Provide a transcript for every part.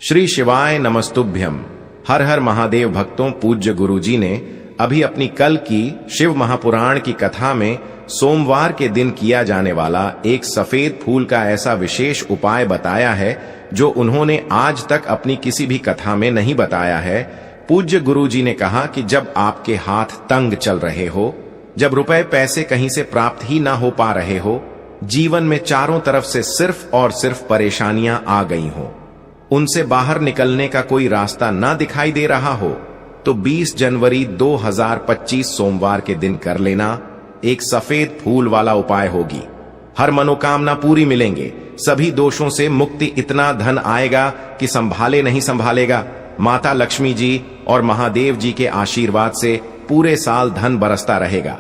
श्री शिवाय नमस्तुभ्यम। हर हर महादेव भक्तों, पूज्य गुरुजी ने अभी अपनी कल की शिव महापुराण की कथा में सोमवार के दिन किया जाने वाला एक सफेद फूल का ऐसा विशेष उपाय बताया है जो उन्होंने आज तक अपनी किसी भी कथा में नहीं बताया है। पूज्य गुरुजी ने कहा कि जब आपके हाथ तंग चल रहे हो, जब रुपए पैसे कहीं से प्राप्त ही ना हो पा रहे हो, जीवन में चारों तरफ से सिर्फ और सिर्फ परेशानियां आ गई हो, उनसे बाहर निकलने का कोई रास्ता ना दिखाई दे रहा हो, तो 20 जनवरी 2025 सोमवार के दिन कर लेना एक सफेद फूल वाला उपाय होगी। हर मनोकामना पूरी मिलेंगे, सभी दोषों से मुक्ति, इतना धन आएगा कि संभाले नहीं संभालेगा। माता लक्ष्मी जी और महादेव जी के आशीर्वाद से पूरे साल धन बरसता रहेगा।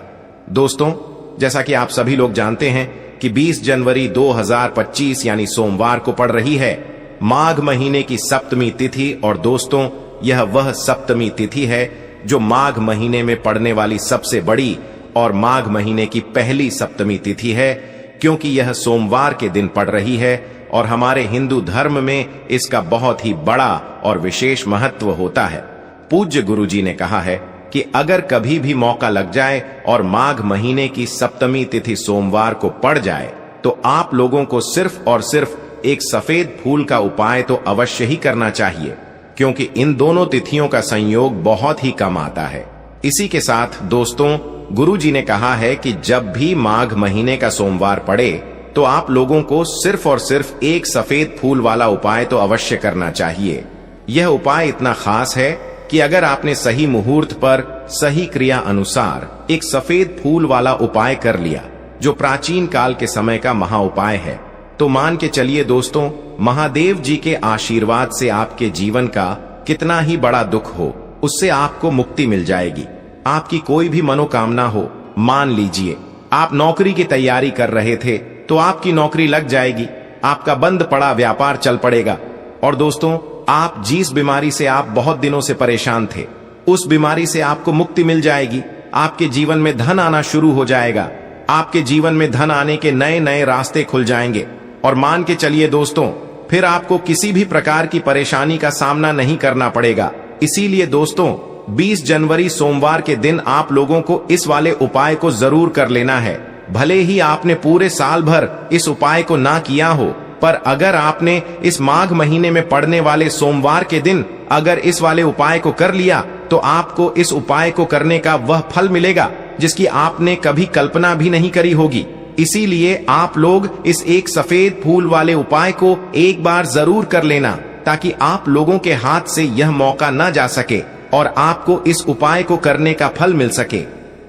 दोस्तों, जैसा कि आप सभी लोग जानते हैं कि 20 जनवरी 2025 यानी सोमवार को पड़ रही है माघ महीने की सप्तमी तिथि। और दोस्तों, यह वह सप्तमी तिथि है जो माघ महीने में पड़ने वाली सबसे बड़ी और माघ महीने की पहली सप्तमी तिथि है, क्योंकि यह सोमवार के दिन पड़ रही है और हमारे हिंदू धर्म में इसका बहुत ही बड़ा और विशेष महत्व होता है। पूज्य गुरुजी ने कहा है कि अगर कभी भी मौका लग जाए और माघ महीने की सप्तमी तिथि सोमवार को पड़ जाए, तो आप लोगों को सिर्फ और सिर्फ एक सफेद फूल का उपाय तो अवश्य ही करना चाहिए, क्योंकि इन दोनों तिथियों का संयोग बहुत ही कम आता है। इसी के साथ दोस्तों, गुरुजी ने कहा है कि जब भी माघ महीने का सोमवार पड़े तो आप लोगों को सिर्फ और सिर्फ एक सफेद फूल वाला उपाय तो अवश्य करना चाहिए। यह उपाय इतना खास है कि अगर आपने सही मुहूर्त पर सही क्रिया अनुसार एक सफेद फूल वाला उपाय कर लिया, जो प्राचीन काल के समय का महा उपाय है, तो मान के चलिए दोस्तों, महादेव जी के आशीर्वाद से आपके जीवन का कितना ही बड़ा दुख हो, उससे आपको मुक्ति मिल जाएगी। आपकी कोई भी मनोकामना हो, मान लीजिए आप नौकरी की तैयारी कर रहे थे तो आपकी नौकरी लग जाएगी, आपका बंद पड़ा व्यापार चल पड़ेगा। और दोस्तों, आप जिस बीमारी से आप बहुत दिनों से परेशान थे, उस बीमारी से आपको मुक्ति मिल जाएगी। आपके जीवन में धन आना शुरू हो जाएगा, आपके जीवन में धन आने के नए नए रास्ते खुल जाएंगे। और मान के चलिए दोस्तों, फिर आपको किसी भी प्रकार की परेशानी का सामना नहीं करना पड़ेगा। इसीलिए दोस्तों, 20 जनवरी सोमवार के दिन आप लोगों को इस वाले उपाय को जरूर कर लेना है। भले ही आपने पूरे साल भर इस उपाय को ना किया हो, पर अगर आपने इस माघ महीने में पड़ने वाले सोमवार के दिन अगर इस वाले उपाय को कर लिया, तो आपको इस उपाय को करने का वह फल मिलेगा जिसकी आपने कभी कल्पना भी नहीं करी होगी। इसीलिए आप लोग इस एक सफेद फूल वाले उपाय को एक बार जरूर कर लेना, ताकि आप लोगों के हाथ से यह मौका न जा सके और आपको इस उपाय को करने का फल मिल सके।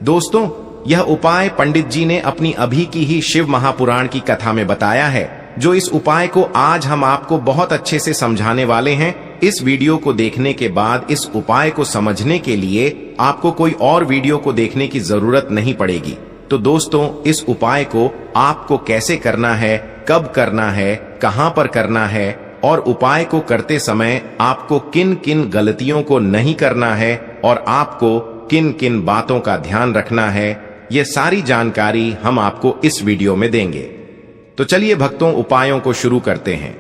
दोस्तों, यह उपाय पंडित जी ने अपनी अभी की ही शिव महापुराण की कथा में बताया है, जो इस उपाय को आज हम आपको बहुत अच्छे से समझाने वाले हैं। इस वीडियो को देखने के बाद इस उपाय को समझने के लिए आपको कोई और वीडियो को देखने की जरूरत नहीं पड़ेगी। तो दोस्तों, इस उपाय को आपको कैसे करना है, कब करना है, कहां पर करना है और उपाय को करते समय आपको किन किन गलतियों को नहीं करना है और आपको किन किन बातों का ध्यान रखना है, ये सारी जानकारी हम आपको इस वीडियो में देंगे। तो चलिए भक्तों, उपायों को शुरू करते हैं।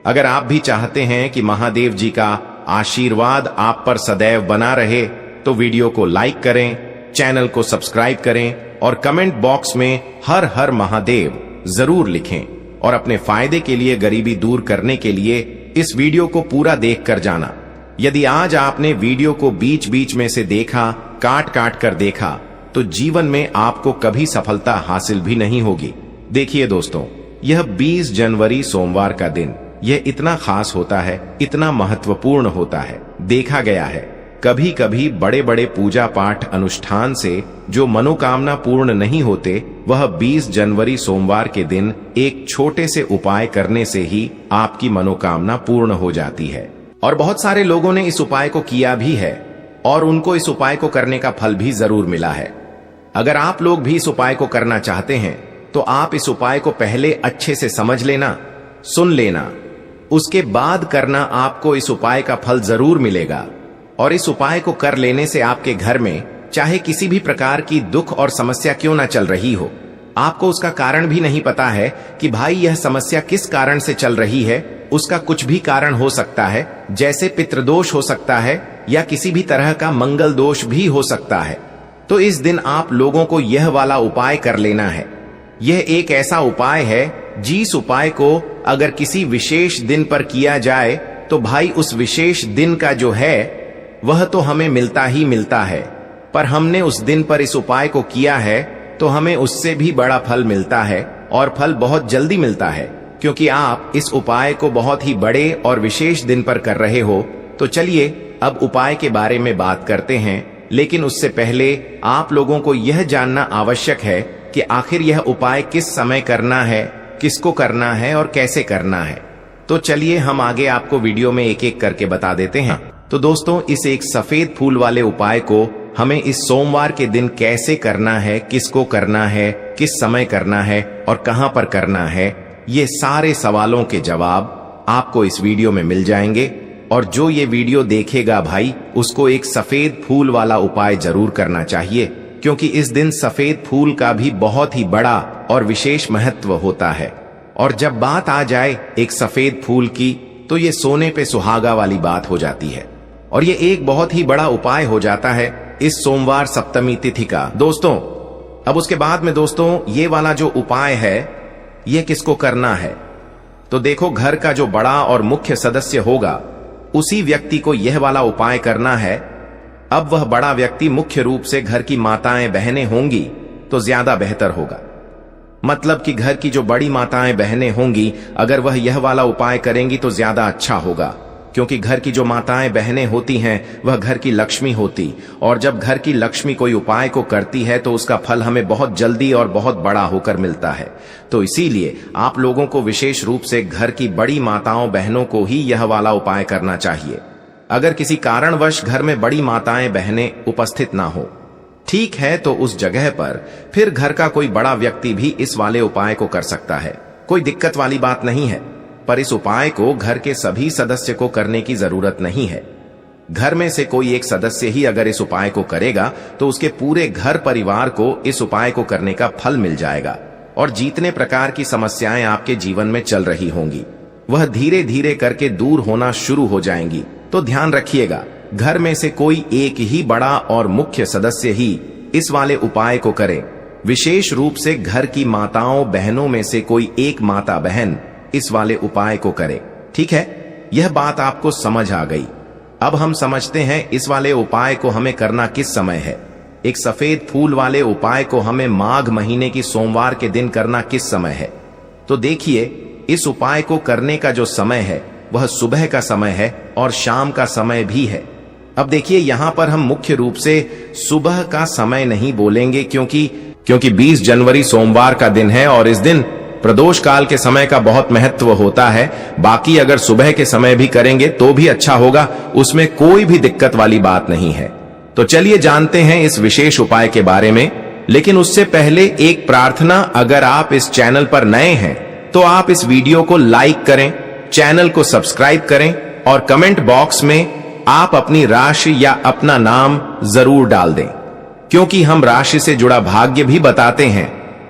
अगर आप भी चाहते हैं कि महादेव जी का आशीर्वाद आप पर सदैव बना रहे, तो वीडियो को लाइक करें, चैनल को सब्सक्राइब करें और कमेंट बॉक्स में हर हर महादेव जरूर लिखें। और अपने फायदे के लिए, गरीबी दूर करने के लिए इस वीडियो को पूरा देख कर जाना। यदि आज आपने वीडियो को बीच बीच में से देखा, काट काट कर देखा, तो जीवन में आपको कभी सफलता हासिल भी नहीं होगी। देखिए दोस्तों, यह 20 जनवरी सोमवार का दिन यह इतना खास होता है, इतना महत्वपूर्ण होता है। देखा गया है कभी कभी बड़े बड़े पूजा पाठ अनुष्ठान से जो मनोकामना पूर्ण नहीं होते, वह 20 जनवरी सोमवार के दिन एक छोटे से उपाय करने से ही आपकी मनोकामना पूर्ण हो जाती है। और बहुत सारे लोगों ने इस उपाय को किया भी है और उनको इस उपाय को करने का फल भी जरूर मिला है। अगर आप लोग भी इस उपाय को करना चाहते हैं, तो आप इस उपाय को पहले अच्छे से समझ लेना, सुन लेना, उसके बाद करना। आपको इस उपाय का फल जरूर मिलेगा। और इस उपाय को कर लेने से आपके घर में चाहे किसी भी प्रकार की दुख और समस्या क्यों ना चल रही हो, आपको उसका कारण भी नहीं पता है कि भाई यह समस्या किस कारण से चल रही है, उसका कुछ भी कारण हो सकता है, जैसे पितृदोष हो सकता है या किसी भी तरह का मंगल दोष भी हो सकता है। तो इस दिन आप लोगों को यह वाला उपाय कर लेना है। यह एक ऐसा उपाय है जिस उपाय को अगर किसी विशेष दिन पर किया जाए तो भाई उस विशेष दिन का जो है वह तो हमें मिलता ही मिलता है, पर हमने उस दिन पर इस उपाय को किया है तो हमें उससे भी बड़ा फल मिलता है, और फल बहुत जल्दी मिलता है, क्योंकि आप इस उपाय को बहुत ही बड़े और विशेष दिन पर कर रहे हो। तो चलिए अब उपाय के बारे में बात करते हैं, लेकिन उससे पहले आप लोगों को यह जानना आवश्यक है कि आखिर यह उपाय किस समय करना है, किसको करना है और कैसे करना है। तो चलिए हम आगे आपको वीडियो में एक एक करके बता देते हैं। तो दोस्तों, इस एक सफेद फूल वाले उपाय को हमें इस सोमवार के दिन कैसे करना है, किसको करना है, किस समय करना है और कहां पर करना है, ये सारे सवालों के जवाब आपको इस वीडियो में मिल जाएंगे। और जो ये वीडियो देखेगा भाई, उसको एक सफेद फूल वाला उपाय जरूर करना चाहिए, क्योंकि इस दिन सफेद फूल का भी बहुत ही बड़ा और विशेष महत्व होता है। और जब बात आ जाए एक सफेद फूल की, तो ये सोने पे सुहागा वाली बात हो जाती है, और ये एक बहुत ही बड़ा उपाय हो जाता है इस सोमवार सप्तमी तिथि का। दोस्तों, अब उसके बाद में दोस्तों ये वाला जो उपाय है ये किसको करना है, तो देखो घर का जो बड़ा और मुख्य सदस्य होगा उसी व्यक्ति को यह वाला उपाय करना है। अब वह बड़ा व्यक्ति मुख्य रूप से घर की माताएं बहनें होंगी तो ज्यादा बेहतर होगा। मतलब कि घर की जो बड़ी माताएं बहनें होंगी, अगर वह यह वाला उपाय करेंगी तो ज्यादा अच्छा होगा, क्योंकि घर की जो माताएं बहनें होती हैं वह घर की लक्ष्मी होती, और जब घर की लक्ष्मी कोई उपाय को करती है तो उसका फल हमें बहुत जल्दी और बहुत बड़ा होकर मिलता है। तो इसीलिए आप लोगों को विशेष रूप से घर की बड़ी माताओं बहनों को ही यह वाला उपाय करना चाहिए। अगर किसी कारणवश घर में बड़ी माताएं बहनें उपस्थित ना हो, ठीक है, तो उस जगह पर फिर घर का कोई बड़ा व्यक्ति भी इस वाले उपाय को कर सकता है, कोई दिक्कत वाली बात नहीं है। पर इस उपाय को घर के सभी सदस्य को करने की जरूरत नहीं है। घर में से कोई एक सदस्य ही अगर इस उपाय को करेगा तो उसके पूरे घर परिवार को इस उपाय को करने का फल मिल जाएगा, और जितने प्रकार की समस्याएं आपके जीवन में चल रही होंगी वह धीरे धीरे करके दूर होना शुरू हो जाएंगी। तो ध्यान रखिएगा, घर में से कोई एक ही बड़ा और मुख्य सदस्य ही इस वाले उपाय को करे। विशेष रूप से घर की माताओं बहनों में से कोई एक माता बहन इस वाले उपाय को करे। ठीक है, यह बात आपको समझ आ गई। अब हम समझते हैं इस वाले उपाय को हमें करना किस समय है। एक सफेद फूल वाले उपाय को हमें माघ महीने की सोमवार के दिन करना किस समय है। तो देखिए, इस उपाय को करने का जो समय है वह सुबह का समय है और शाम का समय भी है। अब देखिए, यहां पर हम मुख्य रूप से सुबह का समय नहीं बोलेंगे, क्योंकि 20 जनवरी सोमवार का दिन है और इस दिन प्रदोष काल के समय का बहुत महत्व होता है। बाकी अगर सुबह के समय भी करेंगे तो भी अच्छा होगा, उसमें कोई भी दिक्कत वाली बात नहीं है। तो चलिए जानते हैं इस विशेष उपाय के बारे में। लेकिन उससे पहले एक प्रार्थना, अगर आप इस चैनल पर नए हैं तो आप इस वीडियो को लाइक करें, चैनल को सब्सक्राइब करें और कमेंट बॉक्स में आप अपनी राशि या अपना नाम जरूर डाल दें, क्योंकि हम राशि से जुड़ा भाग्य भी बताते हैं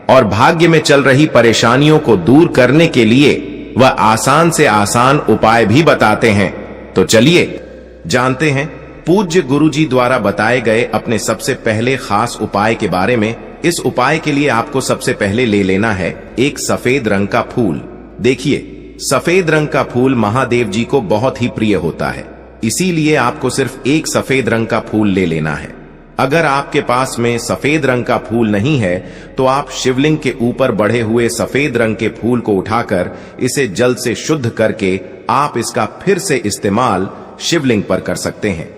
और भाग्य में चल रही परेशानियों को दूर करने के लिए वह आसान से आसान उपाय भी बताते हैं। तो चलिए जानते हैं पूज्य गुरुजी द्वारा बताए गए अपने सबसे पहले खास उपाय के बारे में। इस उपाय के लिए आपको सबसे पहले ले लेना है एक सफेद रंग का फूल। देखिए, सफेद रंग का फूल महादेव जी को बहुत ही प्रिय होता है, इसीलिए आपको सिर्फ एक सफेद रंग का फूल ले लेना है। अगर आपके पास में सफेद रंग का फूल नहीं है तो आप शिवलिंग के ऊपर बढ़े हुए सफेद रंग के फूल को उठाकर इसे जल से शुद्ध करके आप इसका फिर से इस्तेमाल शिवलिंग पर कर सकते हैं।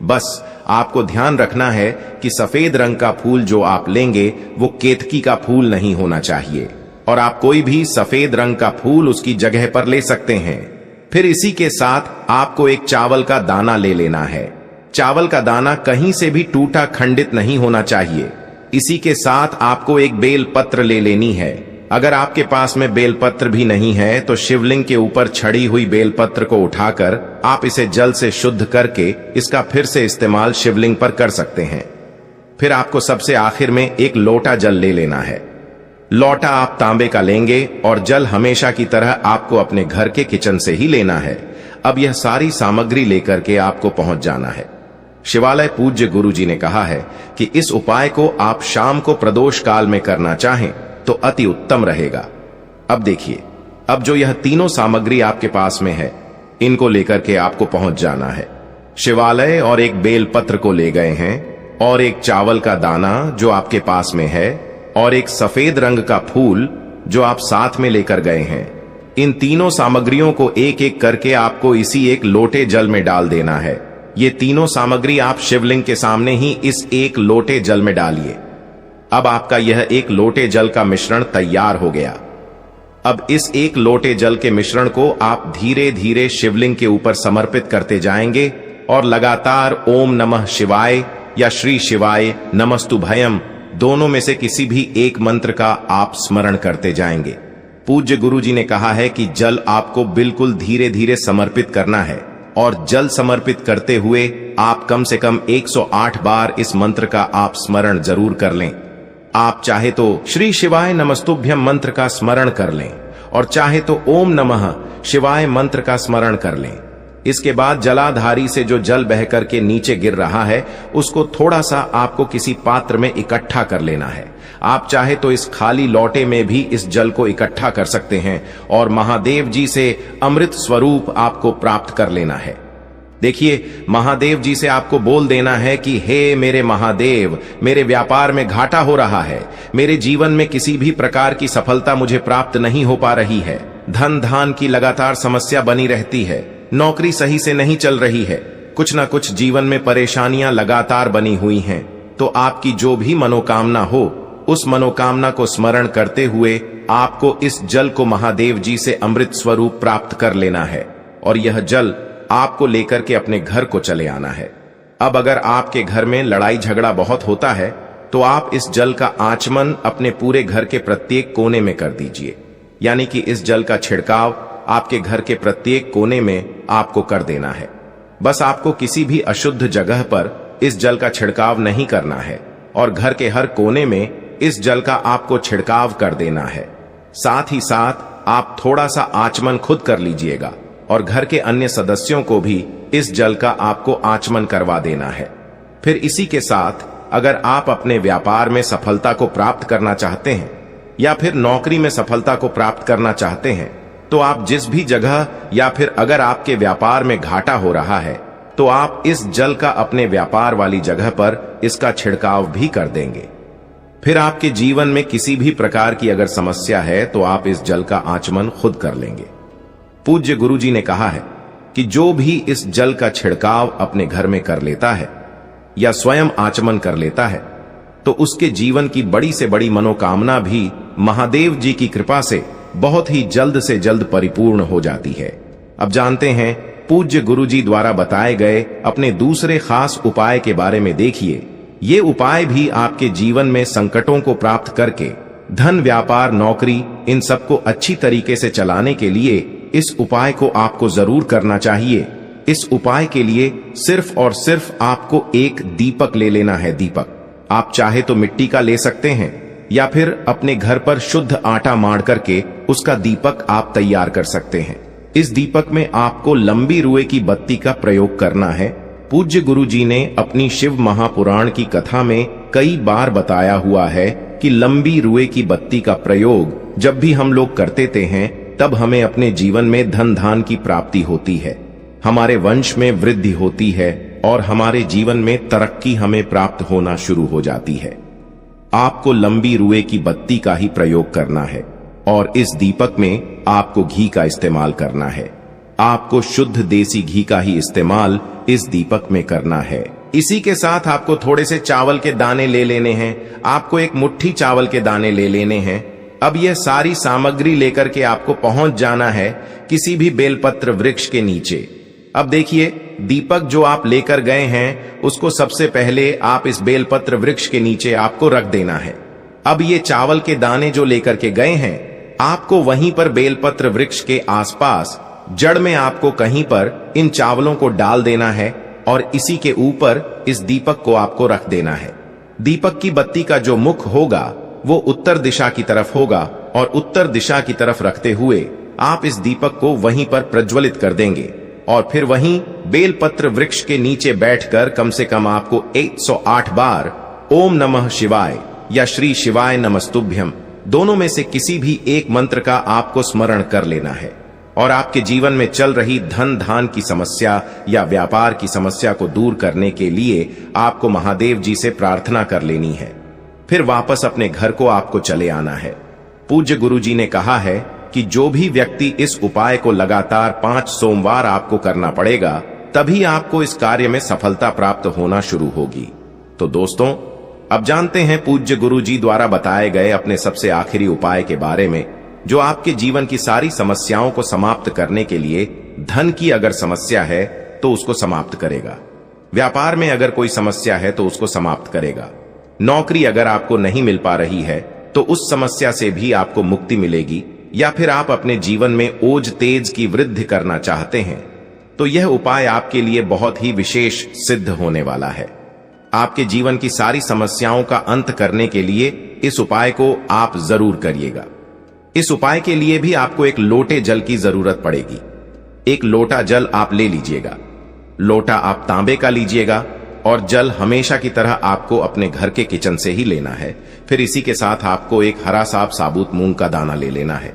बस आपको ध्यान रखना है कि सफेद रंग का फूल जो आप लेंगे वो केतकी का फूल नहीं होना चाहिए, और आप कोई भी सफेद रंग का फूल उसकी जगह पर ले सकते हैं। फिर इसी के साथ आपको एक चावल का दाना ले लेना है। चावल का दाना कहीं से भी टूटा खंडित नहीं होना चाहिए। इसी के साथ आपको एक बेल पत्र ले लेनी है। अगर आपके पास में बेल पत्र भी नहीं है तो शिवलिंग के ऊपर छड़ी हुई बेल पत्र को उठाकर आप इसे जल से शुद्ध करके इसका फिर से इस्तेमाल शिवलिंग पर कर सकते हैं। फिर आपको सबसे आखिर में एक लोटा जल ले लेना है। लौटा आप तांबे का लेंगे और जल हमेशा की तरह आपको अपने घर के किचन से ही लेना है। अब यह सारी सामग्री लेकर के आपको पहुंच जाना है। शिवालय पूज्य गुरुजी ने कहा है कि इस उपाय को आप शाम को प्रदोष काल में करना चाहें तो अति उत्तम रहेगा। अब देखिए, अब जो यह तीनों सामग्री आपके पास में है, इनको लेकर के आपको पहुंच जाना है। शिवालय और एक बेलपत्र को ले गए हैं, और एक चावल का दाना जो आपके पास में है, और एक सफेद रंग का फूल जो आप साथ में लेकर गए हैं। इन तीनों सामग्रियों को एक एक करके आपको इसी एक लोटे जल में डाल देना है। ये तीनों सामग्री आप शिवलिंग के सामने ही इस एक लोटे जल में डालिए। अब आपका यह एक लोटे जल का मिश्रण तैयार हो गया। अब इस एक लोटे जल के मिश्रण को आप धीरे धीरे शिवलिंग के ऊपर समर्पित करते जाएंगे और लगातार ओम नमः शिवाय या श्री शिवाय नमस्तुभयम दोनों में से किसी भी एक मंत्र का आप स्मरण करते जाएंगे। पूज्य गुरुजी ने कहा है कि जल आपको बिल्कुल धीरे धीरे समर्पित करना है, और जल समर्पित करते हुए आप कम से कम 108 बार इस मंत्र का आप स्मरण जरूर कर लें। आप चाहे तो श्री शिवाय नमस्तुभ्यम मंत्र का स्मरण कर लें, और चाहे तो ओम नमः शिवाय मंत्र का स्मरण कर लें। इसके बाद जलाधारी से जो जल बहकर के नीचे गिर रहा है, उसको थोड़ा सा आपको किसी पात्र में इकट्ठा कर लेना है। आप चाहे तो इस खाली लौटे में भी इस जल को इकट्ठा कर सकते हैं, और महादेव जी से अमृत स्वरूप आपको प्राप्त कर लेना है। देखिए, महादेव जी से आपको बोल देना है कि हे मेरे महादेव, मेरे व्यापार में घाटा हो रहा है, मेरे जीवन में किसी भी प्रकार की सफलता मुझे प्राप्त नहीं हो पा रही है, धन धान की लगातार समस्या बनी रहती है, नौकरी सही से नहीं चल रही है, कुछ ना कुछ जीवन में परेशानियां लगातार बनी हुई हैं। तो आपकी जो भी मनोकामना हो, उस मनोकामना को स्मरण करते हुए आपको इस जल को महादेव जी से अमृत स्वरूप प्राप्त कर लेना है, और यह जल आपको लेकर के अपने घर को चले आना है। अब अगर आपके घर में लड़ाई झगड़ा बहुत होता है, तो आप इस जल का आचमन अपने पूरे घर के प्रत्येक कोने में कर दीजिए। यानी कि इस जल का छिड़काव आपके घर के प्रत्येक कोने में आपको कर देना है। बस आपको किसी भी अशुद्ध जगह पर इस जल का छिड़काव नहीं करना है, और घर के हर कोने में इस जल का आपको छिड़काव कर देना है। साथ ही साथ आप थोड़ा सा आचमन खुद कर लीजिएगा, और घर के अन्य सदस्यों को भी इस जल का आपको आचमन करवा देना है। फिर इसी के साथ अगर आप अपने व्यापार में सफलता को प्राप्त करना चाहते हैं, या फिर नौकरी में सफलता को प्राप्त करना चाहते हैं, तो आप जिस भी जगह, या फिर अगर आपके व्यापार में घाटा हो रहा है, तो आप इस जल का अपने व्यापार वाली जगह पर इसका छिड़काव भी कर देंगे। फिर आपके जीवन में किसी भी प्रकार की अगर समस्या है, तो आप इस जल का आचमन खुद कर लेंगे। पूज्य गुरुजी ने कहा है कि जो भी इस जल का छिड़काव अपने घर में कर लेता है, या स्वयं आचमन कर लेता है, तो उसके जीवन की बड़ी से बड़ी मनोकामना भी महादेव जी की कृपा से बहुत ही जल्द से जल्द परिपूर्ण हो जाती है। अब जानते हैं पूज्य गुरुजी द्वारा बताए गए अपने दूसरे खास उपाय के बारे में। देखिए, ये उपाय भी आपके जीवन में संकटों को प्राप्त करके धन, व्यापार, नौकरी, इन सबको अच्छी तरीके से चलाने के लिए इस उपाय को आपको जरूर करना चाहिए। इस उपाय के लिए सिर्फ और सिर्फ आपको एक दीपक ले लेना है। दीपक आप चाहे तो मिट्टी का ले सकते हैं, या फिर अपने घर पर शुद्ध आटा माड़ करके उसका दीपक आप तैयार कर सकते हैं। इस दीपक में आपको लंबी रुए की बत्ती का प्रयोग करना है। पूज्य गुरुजी ने अपनी शिव महापुराण की कथा में कई बार बताया हुआ है कि लंबी रुए की बत्ती का प्रयोग जब भी हम लोग करते हैं, तब हमें अपने जीवन में धन धान की प्राप्ति होती है, हमारे वंश में वृद्धि होती है, और हमारे जीवन में तरक्की हमें प्राप्त होना शुरू हो जाती है। आपको लंबी रुए की बत्ती का ही प्रयोग करना है, और इस दीपक में आपको घी का इस्तेमाल करना है। आपको शुद्ध देसी घी का ही इस्तेमाल इस दीपक में करना है। इसी के साथ आपको थोड़े से चावल के दाने ले लेने हैं। आपको एक मुट्ठी चावल के दाने ले लेने हैं। अब यह सारी सामग्री लेकर के आपको पहुंच जाना है किसी भी बेलपत्र वृक्ष के नीचे। अब देखिए, दीपक जो आप लेकर गए हैं, उसको सबसे पहले आप इस बेलपत्र वृक्ष के नीचे आपको रख देना है। अब ये चावल के दाने जो लेकर के गए हैं, आपको वहीं पर बेलपत्र वृक्ष के आसपास जड़ में आपको कहीं पर इन चावलों को डाल देना है, और इसी के ऊपर इस दीपक को आपको रख देना है। दीपक की बत्ती का जो मुख होगा, वो उत्तर दिशा की तरफ होगा और उत्तर दिशा की तरफ रखते हुए आप इस दीपक को वहीं पर प्रज्वलित कर देंगे और फिर वहीं बेलपत्र वृक्ष के नीचे बैठकर कम से कम आपको 108 बार ओम नमः शिवाय या श्री शिवाय नमस्तुभ्यम दोनों में से किसी भी एक मंत्र का आपको स्मरण कर लेना है और आपके जीवन में चल रही धन धान की समस्या या व्यापार की समस्या को दूर करने के लिए आपको महादेव जी से प्रार्थना कर लेनी है। फिर वापस अपने घर को आपको चले आना है। पूज्य गुरु जी ने कहा है कि जो भी व्यक्ति इस उपाय को लगातार 5 सोमवार आपको करना पड़ेगा, तभी आपको इस कार्य में सफलता प्राप्त होना शुरू होगी। तो दोस्तों, अब जानते हैं पूज्य गुरु जी द्वारा बताए गए अपने सबसे आखिरी उपाय के बारे में, जो आपके जीवन की सारी समस्याओं को समाप्त करने के लिए, धन की अगर समस्या है तो उसको समाप्त करेगा, व्यापार में अगर कोई समस्या है तो उसको समाप्त करेगा, नौकरी अगर आपको नहीं मिल पा रही है तो उस समस्या से भी आपको मुक्ति मिलेगी, या फिर आप अपने जीवन में ओज तेज की वृद्धि करना चाहते हैं तो यह उपाय आपके लिए बहुत ही विशेष सिद्ध होने वाला है। आपके जीवन की सारी समस्याओं का अंत करने के लिए इस उपाय को आप जरूर करिएगा। इस उपाय के लिए भी आपको एक लोटे जल की जरूरत पड़ेगी। एक लोटा जल आप ले लीजिएगा। लोटा आप तांबे का लीजिएगा और जल हमेशा की तरह आपको अपने घर के किचन से ही लेना है। फिर इसी के साथ आपको एक हरा साबुत मूंग का दाना ले लेना है।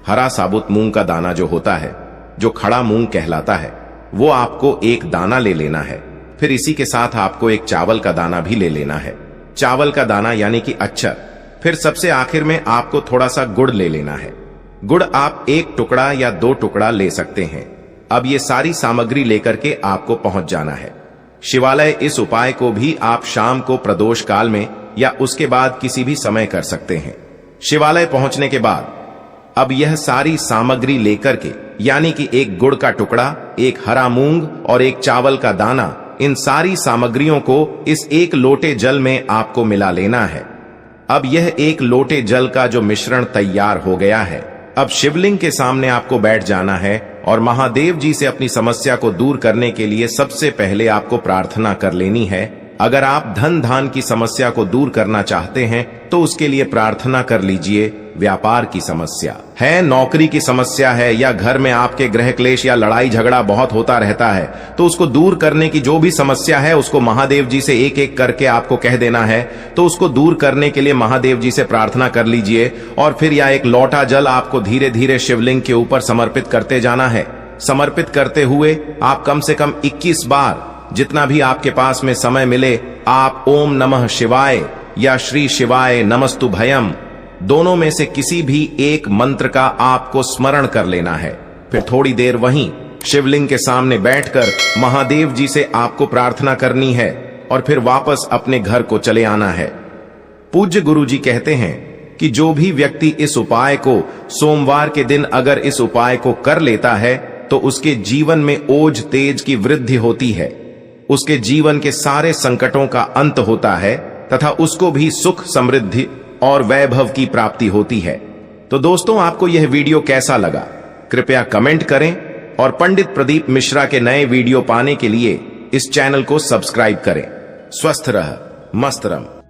हरा साबुत मूंग का दाना जो होता है, जो खड़ा मूंग कहलाता है, वो आपको एक दाना ले लेना है। फिर इसी के साथ आपको एक चावल का दाना भी ले लेना है। चावल का दाना यानी कि अक्षर। फिर सबसे आखिर में आपको थोड़ा सा गुड़ ले लेना है। गुड़ आप 1 टुकड़ा या 2 टुकड़ा ले सकते हैं। अब ये सारी सामग्री लेकर के आपको पहुंच जाना है शिवालय। इस उपाय को भी आप शाम को प्रदोष काल में या उसके बाद किसी भी समय कर सकते हैं। शिवालय पहुंचने के बाद अब यह सारी सामग्री लेकर के, यानी कि एक गुड़ का टुकड़ा, एक हरा मूंग और एक चावल का दाना, इन सारी सामग्रियों को इस एक लोटे जल में आपको मिला लेना है। अब यह एक लोटे जल का जो मिश्रण तैयार हो गया है, अब शिवलिंग के सामने आपको बैठ जाना है और महादेव जी से अपनी समस्या को दूर करने के लिए सबसे पहले आपको प्रार्थना कर लेनी है। अगर आप धन धान की समस्या को दूर करना चाहते हैं तो उसके लिए प्रार्थना कर लीजिए। व्यापार की समस्या है, नौकरी की समस्या है, या घर में आपके गृह क्लेश या लड़ाई झगड़ा बहुत होता रहता है, तो उसको दूर करने की जो भी समस्या है उसको महादेव जी से एक एक करके आपको कह देना है। तो उसको दूर करने के लिए महादेव जी से प्रार्थना कर लीजिए और फिर यह एक लोटा जल आपको धीरे धीरे शिवलिंग के ऊपर समर्पित करते जाना है। समर्पित करते हुए आप कम से कम 21 बार, जितना भी आपके पास में समय मिले, आप ओम नमः शिवाय या श्री शिवाय नमस्तुभयम दोनों में से किसी भी एक मंत्र का आपको स्मरण कर लेना है। फिर थोड़ी देर वहीं शिवलिंग के सामने बैठकर महादेव जी से आपको प्रार्थना करनी है और फिर वापस अपने घर को चले आना है। पूज्य गुरु जी कहते हैं कि जो भी व्यक्ति इस उपाय को सोमवार के दिन अगर इस उपाय को कर लेता है तो उसके जीवन में ओज तेज की वृद्धि होती है, उसके जीवन के सारे संकटों का अंत होता है तथा उसको भी सुख, समृद्धि और वैभव की प्राप्ति होती है। तो दोस्तों, आपको यह वीडियो कैसा लगा कृपया कमेंट करें और पंडित प्रदीप मिश्रा के नए वीडियो पाने के लिए इस चैनल को सब्सक्राइब करें। स्वस्थ रह, मस्त रह।